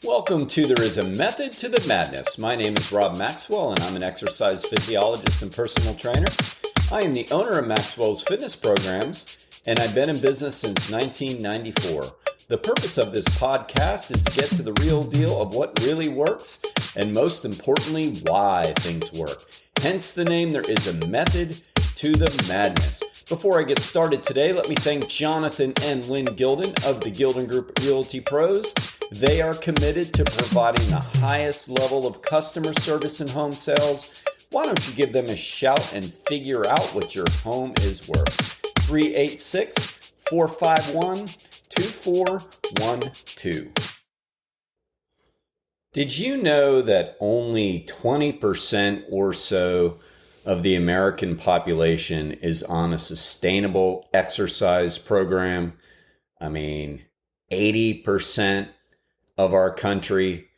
Welcome to There Is a Method to the Madness. My name is Rob Maxwell, and I'm an exercise physiologist and personal trainer. I am the owner of Maxwell's fitness programs, and I've been in business since 1994. The purpose of this podcast is to get to the real deal of what really works, and most importantly, why things work. Hence the name, There Is a Method to the Madness. Before I get started today, let me thank Jonathan and Lynn Gilden of the Gilden Group Realty Pros. They are committed to providing the highest level of customer service in home sales. Why don't you give them a shout and figure out what your home is worth? 386-451-2412. Did you know that only 20% or so of the American population is on a sustainable exercise program? 80% of our country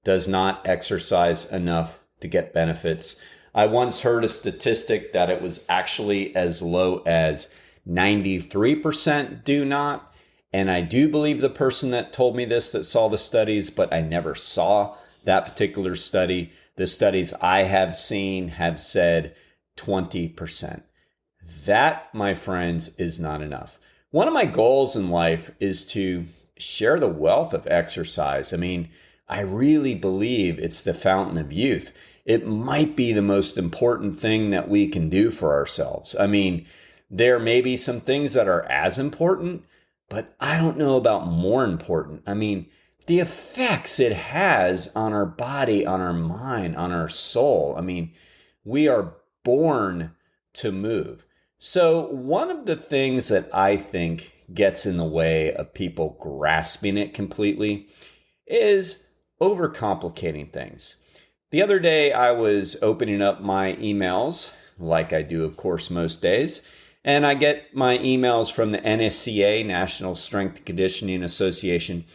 does not exercise enough to get benefits. I once heard a statistic that it was actually as low as 93% do not. And I do believe the person that told me this that saw the studies, but I never saw that particular study. The studies I have seen have said 20%. That, my friends, is not enough. One of my goals in life is to share the wealth of exercise. I really believe it's the fountain of youth. It might be the most important thing that we can do for ourselves. There may be some things that are as important, but I don't know about more important. The effects it has on our body, on our mind, on our soul. We are born to move. So one of the things that I think gets in the way of people grasping it completely is overcomplicating things. The other day I was opening up my emails, like I do, of course, most days, and I get my emails from the NSCA, National Strength and Conditioning Association.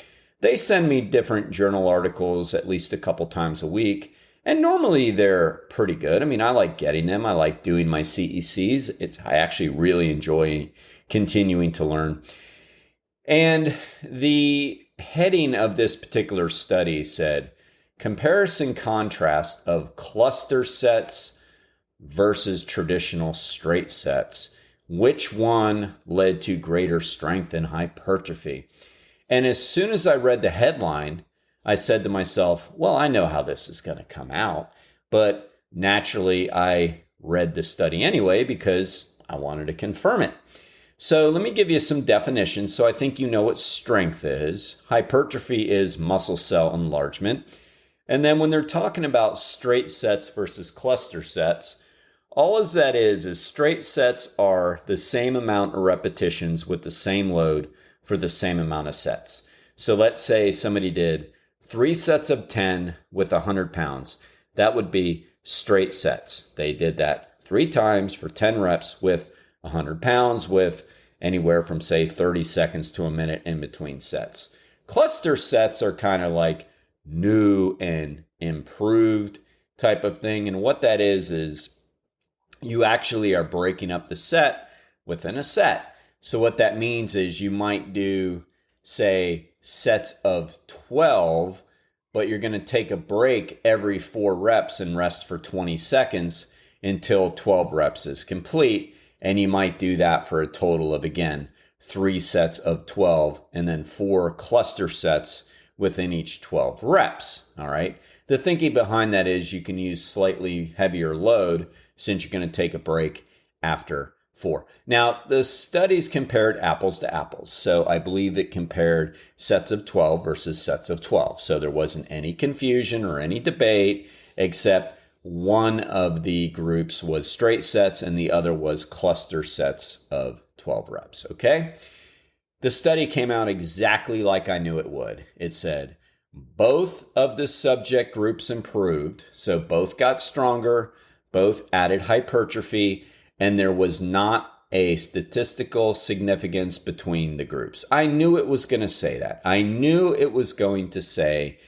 They send me different journal articles at least a couple times a week, and normally they're pretty good. I like getting them. I like doing my CECs. I actually really enjoy continuing to learn. And the heading of this particular study said, comparison contrast of cluster sets versus traditional straight sets. Which one led to greater strength and hypertrophy? And as soon as I read the headline, I said to myself, well, I know how this is going to come out. But naturally, I read the study anyway because I wanted to confirm it. So let me give you some definitions so I think you know what strength is. Hypertrophy is muscle cell enlargement. And then when they're talking about straight sets versus cluster sets, all as that is straight sets are the same amount of repetitions with the same load for the same amount of sets. So let's say somebody did 3 sets of 10 with 100 pounds. That would be straight sets. They did that 3 times for 10 reps with 100 pounds with anywhere from, say, 30 seconds to a minute in between sets. Cluster sets are kind of like new and improved type of thing. And what that is you actually are breaking up the set within a set. So what that means is you might do, say, sets of 12, but you're going to take a break every 4 reps and rest for 20 seconds until 12 reps is complete. And you might do that for a total of, again, 3 sets of 12 and then 4 cluster sets within each 12 reps. All right. The thinking behind that is you can use slightly heavier load since you're going to take a break after 4. Now, the studies compared apples to apples. So I believe it compared sets of 12 versus sets of 12. So there wasn't any confusion or any debate, except one of the groups was straight sets and the other was cluster sets of 12 reps. Okay. The study came out exactly like I knew it would. It said both of the subject groups improved. So both got stronger, both added hypertrophy, and there was not a statistical significance between the groups. I knew it was going to say that. I knew it was going to say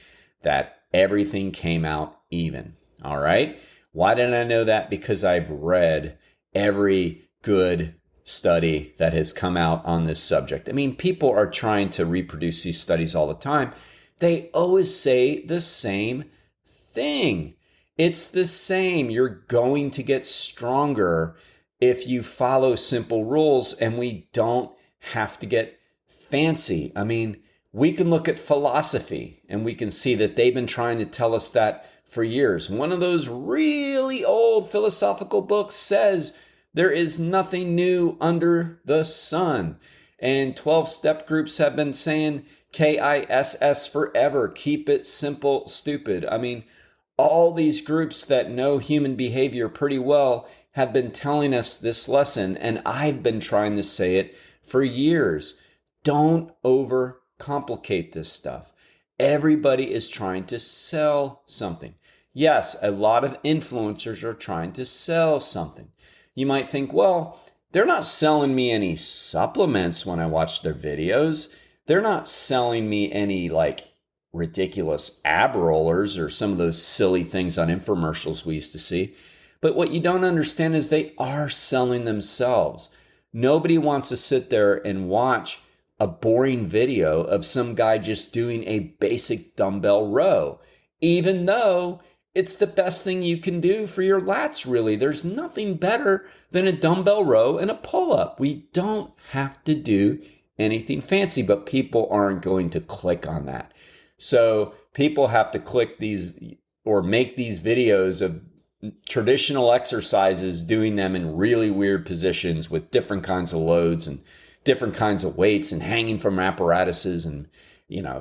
that everything came out even. All right. Why did I know that? Because I've read every good study that has come out on this subject. People are trying to reproduce these studies all the time. They always say the same thing. It's the same. You're going to get stronger if you follow simple rules, and we don't have to get fancy. I mean, we can look at philosophy and we can see that they've been trying to tell us that for years. One of those really old philosophical books says there is nothing new under the sun. And 12-step groups have been saying KISS forever. Keep it simple, stupid. I mean, all these groups that know human behavior pretty well have been telling us this lesson, and I've been trying to say it for years. Don't overcomplicate this stuff. Everybody is trying to sell something. Yes, a lot of influencers are trying to sell something. You might think, well, they're not selling me any supplements when I watch their videos. They're not selling me any ridiculous ab rollers or some of those silly things on infomercials we used to see. But what you don't understand is they are selling themselves. Nobody wants to sit there and watch a boring video of some guy just doing a basic dumbbell row, even though it's the best thing you can do for your lats, really. There's nothing better than a dumbbell row and a pull-up. We don't have to do anything fancy, but people aren't going to click on that. So people have to click these or make these videos of traditional exercises, doing them in really weird positions with different kinds of loads and different kinds of weights and hanging from apparatuses, and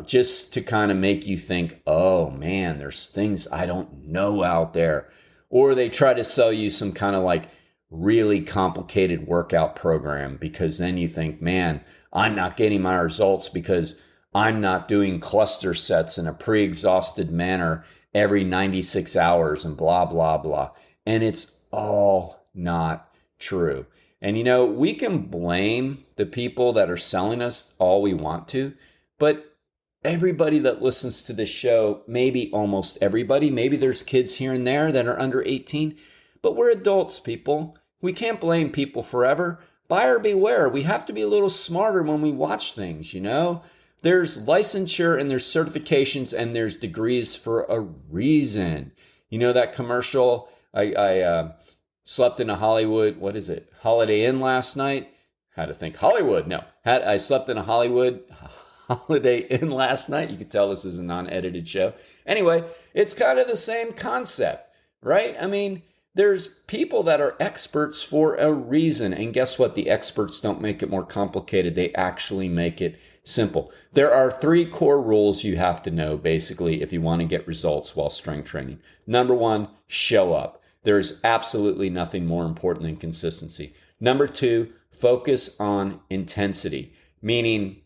just to kind of make you think, oh man, there's things I don't know out there. Or they try to sell you some kind of really complicated workout program, because then you think, man, I'm not getting my results because I'm not doing cluster sets in a pre-exhausted manner every 96 hours and blah, blah, blah. And it's all not true. And we can blame the people that are selling us all we want to, but everybody that listens to this show, maybe almost everybody, maybe there's kids here and there that are under 18, but we're adults, people. We can't blame people forever. Buyer beware. We have to be a little smarter when we watch things, There's licensure and there's certifications and there's degrees for a reason. That commercial, I slept in a Hollywood, what is it? Holiday Inn last night. Had to think Hollywood. No, I slept in a Holiday Inn last night. You can tell this is a non-edited show. Anyway, it's kind of the same concept, right? I mean, there's people that are experts for a reason. And guess what? The experts don't make it more complicated. They actually make it simple. There are 3 core rules you have to know, basically, if you want to get results while strength training. Number 1, show up. There's absolutely nothing more important than consistency. Number 2, focus on intensity, meaning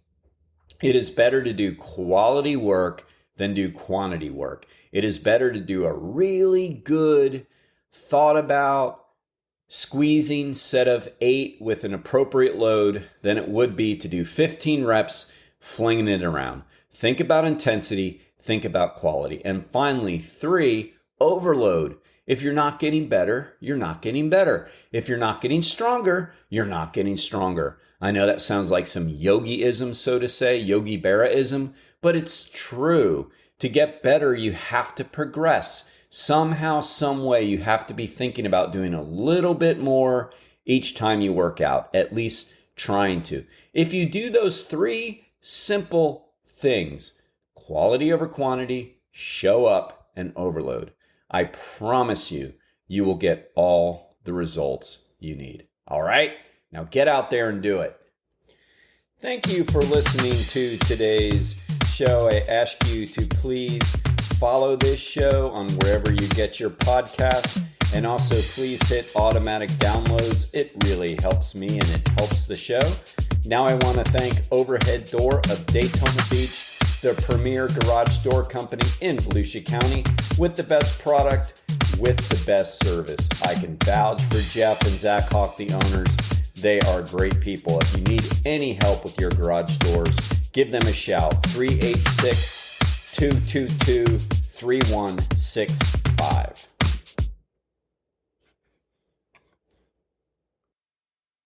it is better to do quality work than do quantity work. It is better to do a really good, thought about, squeezing set of 8 with an appropriate load than it would be to do 15 reps flinging it around. Think about intensity, think about quality. And finally, 3, overload. If you're not getting better, you're not getting better. If you're not getting stronger, you're not getting stronger. I know that sounds like some yogi-ism, so to say, Yogi Berra-ism, but it's true. To get better, you have to progress. Somehow, some way, you have to be thinking about doing a little bit more each time you work out, at least trying to. If you do those 3 simple things, quality over quantity, show up, and overload, I promise you, you will get all the results you need. All right? Now get out there and do it. Thank you for listening to today's show. I ask you to please follow this show on wherever you get your podcasts, and also please hit automatic downloads. It really helps me and it helps the show. Now I want to thank Overhead Door of Daytona Beach, the premier garage door company in Volusia County, with the best product, with the best service. I can vouch for Jeff and Zach Hawk, the owners. They are great people. If you need any help with your garage doors, give them a shout. 386-222-3165.